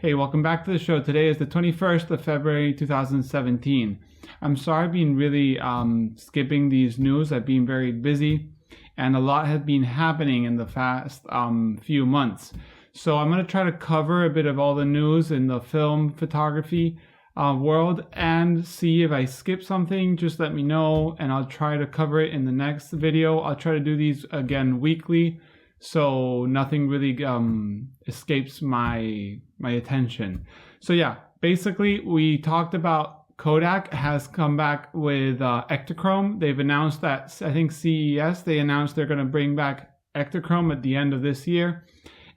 Hey, welcome back to the show. Today is the 21st of February 2017. I'm sorry I've been really skipping these news. I've been very busy and a lot has been happening in the past few months. So I'm going to try to cover a bit of all the news in the film photography world and see if I skip something. Just let me know and I'll try to cover it in the next video. I'll try to do these again weekly, so nothing really escapes my attention. So yeah, basically we talked about Kodak has come back with Ektachrome. They've announced that, I think CES, they announced they're going to bring back Ektachrome at the end of this year.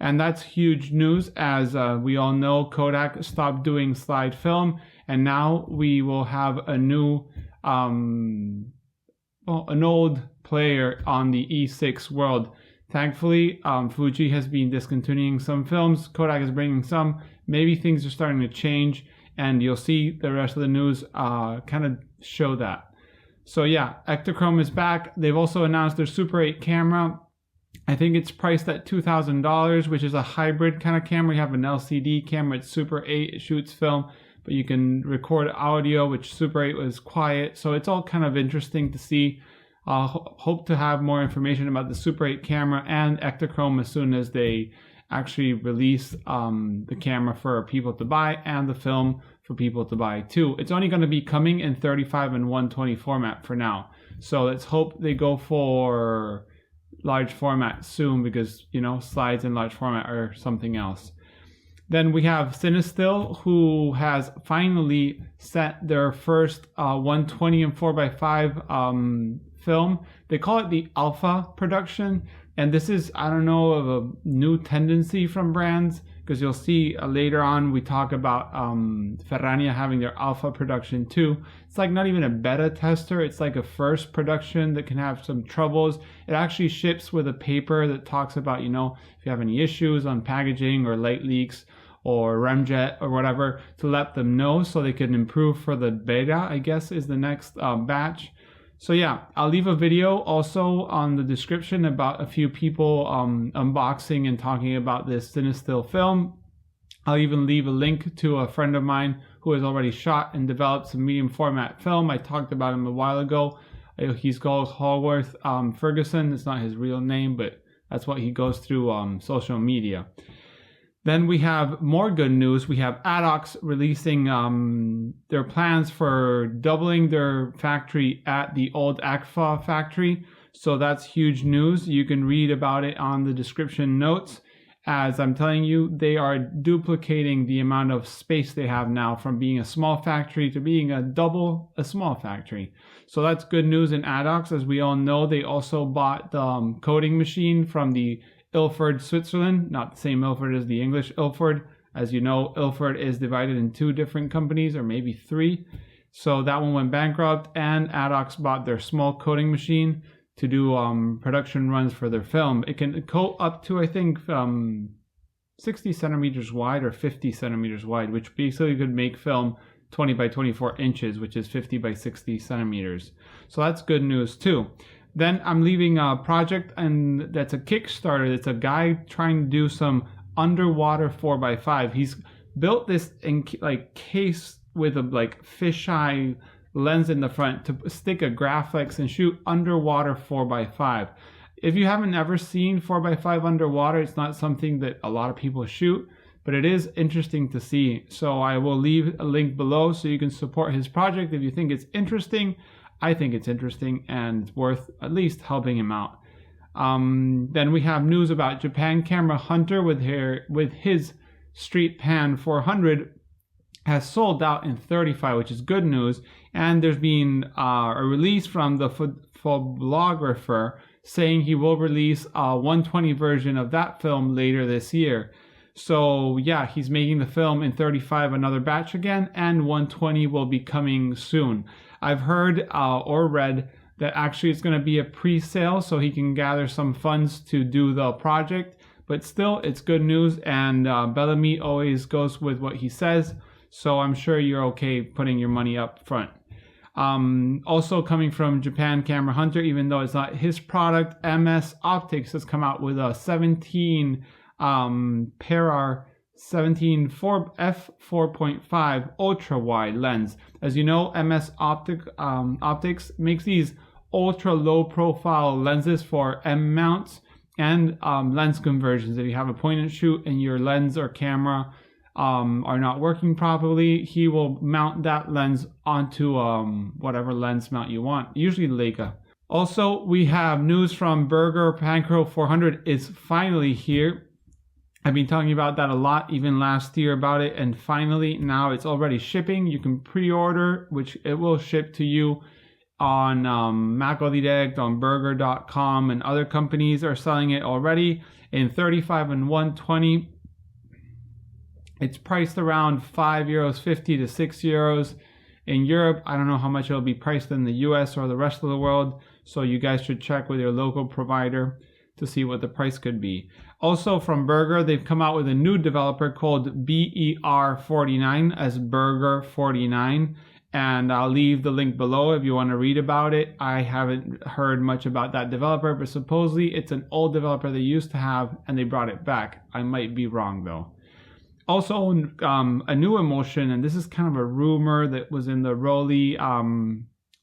And that's huge news, as we all know Kodak stopped doing slide film, and now we will have a new, an old player on the E6 world. Thankfully, Fuji has been discontinuing some films. Kodak is bringing some. Maybe things are starting to change, and you'll see the rest of the news kind of show that. So yeah, Ektachrome is back. They've also announced their Super 8 camera. I think it's priced at $2,000, which is a hybrid kind of camera. You have an LCD camera, it's Super 8, it shoots film, but you can record audio, which Super 8 was quiet. So it's all kind of interesting to see. Hope to have more information about the Super 8 camera and Ektachrome as soon as they actually release the camera for people to buy and the film for people to buy too. It's only going to be coming in 35 and 120 format for now. So let's hope they go for large format soon, because, you know, slides in large format are something else. Then we have Cinestill, who has finally set their first 120 and 4x5 film. They call it the Alpha production, and this is, I don't know, of a new tendency from brands, because you'll see later on we talk about Ferrania having their Alpha production too. It's like not even a beta tester, it's like a first production that can have some troubles. It actually ships with a paper that talks about, you know, if you have any issues on packaging or light leaks or remjet or whatever, to let them know so they can improve for the beta, I guess is the next batch. So yeah, I'll leave a video also on the description about a few people unboxing and talking about this Cinestill film. I'll even leave a link to a friend of mine who has already shot and developed some medium format film. I talked about him a while ago. He's called Hogarth Ferguson. It's not his real name, but that's what he goes through social media. Then we have more good news. We have Adox releasing their plans for doubling their factory at the old Agfa factory. So that's huge news. You can read about it on the description notes. As I'm telling you, they are duplicating the amount of space they have now, from being a small factory to being a small factory. So that's good news in Adox. As we all know, they also bought the coating machine from the Ilford, Switzerland, not the same Ilford as the English Ilford. As you know, Ilford is divided in two different companies, or maybe three. So that one went bankrupt, and Adox bought their small coating machine to do production runs for their film. It can coat up to, I think, 60 centimeters wide or 50 centimeters wide, which basically could make film 20 by 24 inches, which is 50 by 60 centimeters. So that's good news too. Then I'm leaving a project, and that's a Kickstarter. It's a guy trying to do some underwater 4x5. He's built this in case with a fisheye lens in the front to stick a Graflex and shoot underwater 4x5. If you haven't ever seen 4x5 underwater, it's not something that a lot of people shoot, but it is interesting to see. So I will leave a link below so you can support his project if you think it's interesting. I think it's interesting and it's worth at least helping him out. Then we have news about Japan Camera Hunter with his Street Pan 400 has sold out in 35, which is good news. And there's been a release from the photographer saying he will release a 120 version of that film later this year. So yeah, he's making the film in 35, another batch again, and 120 will be coming soon. I've heard or read that actually it's going to be a pre-sale so he can gather some funds to do the project. But still, it's good news, and Bellamy always goes with what he says. So I'm sure you're okay putting your money up front. Also coming from Japan Camera Hunter, even though it's not his product, MS Optics has come out with a 17 para f4.5 ultra wide lens. As you know, MS Optics makes these ultra low profile lenses for M mounts and lens conversions. If you have a point and shoot and your lens or camera are not working properly, he will mount that lens onto whatever lens mount you want, usually Leica. Also, we have news from Bergger Panchro 400 is finally here. I've been talking about that a lot, even last year about it, and finally now it's already shipping. You can pre-order, which it will ship to you on Maco Direct, on Bergger.com, and other companies are selling it already in 35 and 120. It's priced around €5.50 to €6 in Europe. I don't know how much it'll be priced in the US or the rest of the world, so you guys should check with your local provider to see what the price could be. Also from Bergger, they've come out with a new developer called BER49 as Bergger 49, and I'll leave the link below if you want to read about it. I haven't heard much about that developer, but supposedly it's an old developer they used to have and they brought it back. I might be wrong though. Also, a new emulsion, and this is kind of a rumor that was in the Rollei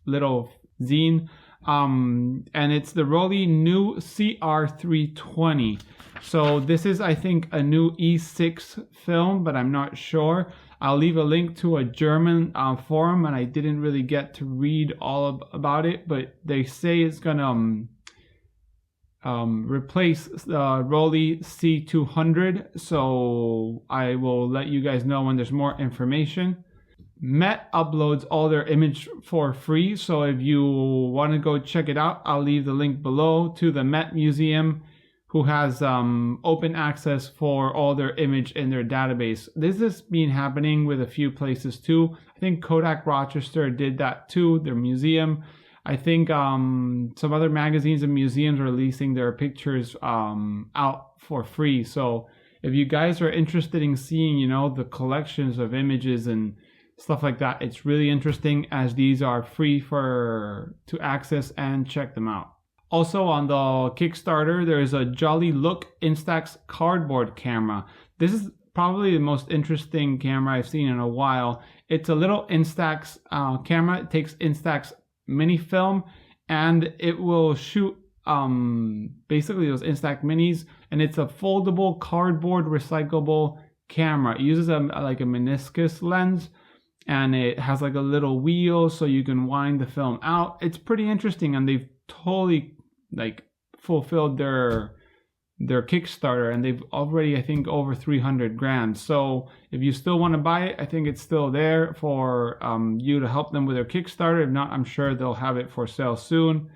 little zine, and it's the Rollei new CR320. So this is, I think, a new E6 film, but I'm not sure. I'll leave a link to a German forum, and I didn't really get to read all about it, but they say it's gonna replace the Rollei C200, so I will let you guys know when there's more information. Met uploads all their image for free, so if you want to go check it out, I'll leave the link below to the Met Museum, who has open access for all their image in their database. This has been happening with a few places too. I think Kodak Rochester did that too, their museum. I think some other magazines and museums are releasing their pictures out for free. So if you guys are interested in seeing, you know, the collections of images and stuff like that, it's really interesting, as these are free to access and check them out. Also on the Kickstarter, there's a Jolly Look Instax cardboard camera. This is probably the most interesting camera I've seen in a while. It's a little Instax camera. It takes Instax mini film and it will shoot basically those Instax minis, and it's a foldable cardboard recyclable camera. It uses like a meniscus lens, and it has like a little wheel so you can wind the film out. It's pretty interesting, and they've totally like fulfilled their Kickstarter, and they've already, I think, over 300 grand. So if you still want to buy it, I think it's still there for you to help them with their Kickstarter. If not, I'm sure they'll have it for sale soon.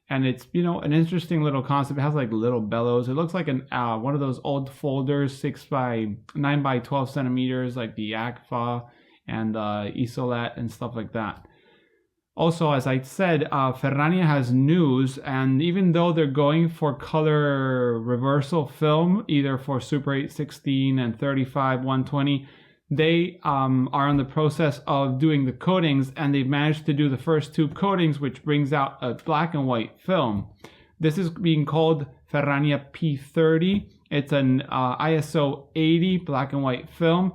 And it's, you know, an interesting little concept. It has like little bellows. It looks like an one of those old folders, 9 by 12 centimeters, like the Agfa and Isolat and stuff like that. Also, as I said, Ferrania has news, and even though they're going for color reversal film, either for Super 8, 16, and 35, 120, they are in the process of doing the coatings, and they've managed to do the first 2 coatings, which brings out a black and white film. This is being called Ferrania P30. It's an ISO 80 black and white film.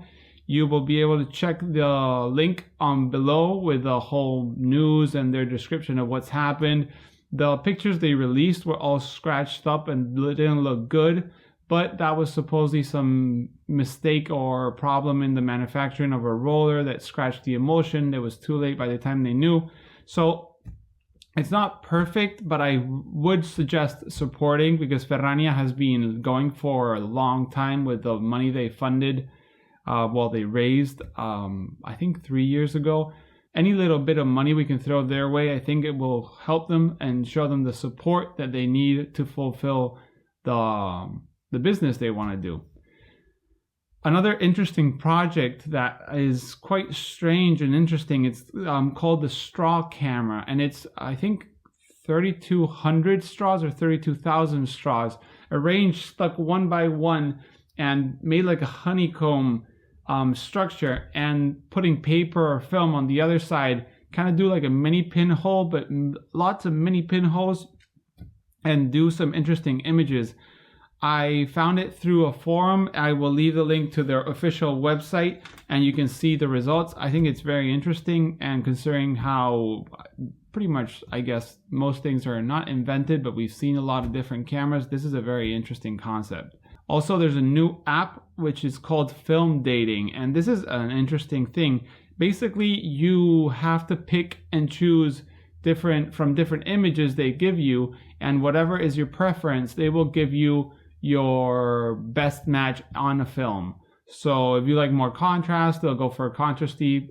You will be able to check the link below with the whole news and their description of what's happened. The pictures they released were all scratched up and didn't look good, but that was supposedly some mistake or problem in the manufacturing of a roller that scratched the emulsion. It was too late by the time they knew. So it's not perfect, but I would suggest supporting, because Ferrania has been going for a long time with the money they funded. They raised, I think 3 years ago. Any little bit of money we can throw their way, I think it will help them and show them the support that they need to fulfill the business they want to do. Another interesting project that is quite strange and interesting, it's called the straw camera, and it's, I think, 3,200 straws or 32,000 straws arranged, stuck one by one, and made like a honeycomb structure, and putting paper or film on the other side, kind of do like a mini pinhole, but lots of mini pinholes, and do some interesting images. I found it through a forum. I will leave the link to their official website and you can see the results. I think it's very interesting, and considering how pretty much, I guess, most things are not invented, but we've seen a lot of different cameras, this is a very interesting concept. Also, there's a new app which is called Film Dating, and this is an interesting thing. Basically, you have to pick and choose from different images they give you, and whatever is your preference, they will give you your best match on a film. So if you like more contrast, they'll go for a contrasty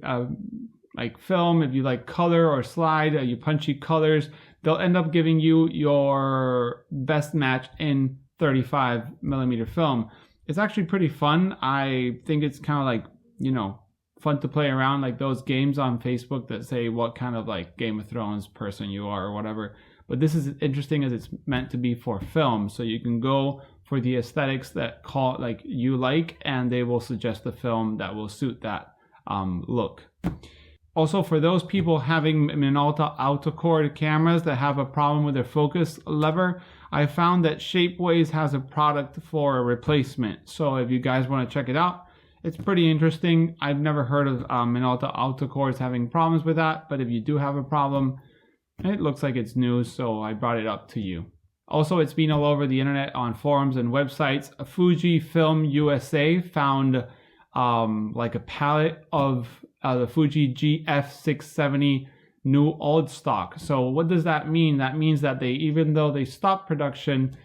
like film. If you like color or slide, you punchy colors, they'll end up giving you your best match in 35mm film. It's actually pretty fun. I think it's kind of like, you know, fun to play around, like those games on Facebook that say what kind of like Game of Thrones person you are or whatever. But this is interesting as it's meant to be for film, so you can go for the aesthetics that you like, and they will suggest a film that will suit that look. Also, for those people having Minolta Autocord cameras that have a problem with their focus lever, I found that Shapeways has a product for a replacement. So if you guys want to check it out, it's pretty interesting. I've never heard of Minolta Autocords having problems with that, but if you do have a problem, it looks like it's news, so I brought it up to you. Also, it's been all over the internet on forums and websites. Fuji Film USA found like a pallet of the Fuji GF670 new old stock. So what does that mean? That means that even though they stopped production,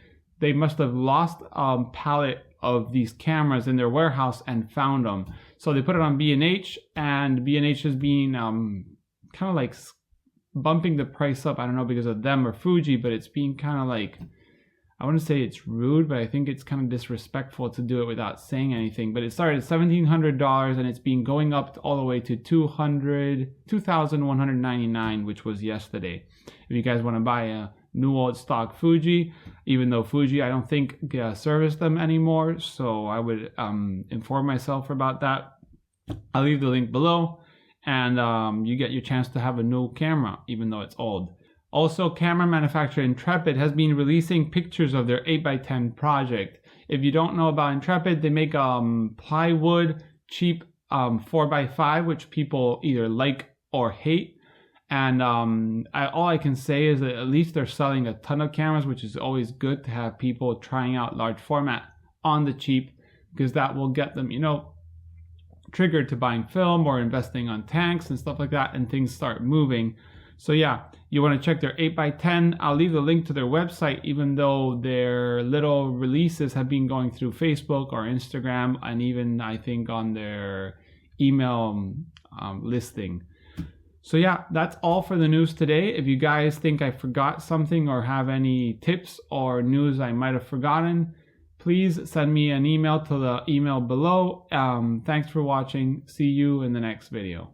they must have lost a pallet of these cameras in their warehouse and found them. So they put it on B&H, and B&H has been kind of like bumping the price up. I don't know because of them or Fuji, but it's being kind of like, I wouldn't say it's rude, but I think it's kind of disrespectful to do it without saying anything. But it started at $1,700 and it's been going up all the way to $2,199, which was yesterday. If you guys want to buy a new old stock Fuji, even though Fuji I don't think service them anymore, so I would inform myself about that. I'll leave the link below, and you get your chance to have a new camera even though it's old. Also, camera manufacturer Intrepid has been releasing pictures of their 8x10 project. If you don't know about Intrepid, they make plywood, cheap 4x5, which people either like or hate. And all I can say is that at least they're selling a ton of cameras, which is always good to have people trying out large format on the cheap, because that will get them, you know, triggered to buying film or investing on tanks and stuff like that, and things start moving. So yeah, you want to check their 8x10. I'll leave the link to their website, even though their little releases have been going through Facebook or Instagram, and even I think on their email listing. So yeah, that's all for the news today. If you guys think I forgot something or have any tips or news I might have forgotten, please send me an email to the email below. Thanks for watching. See you in the next video.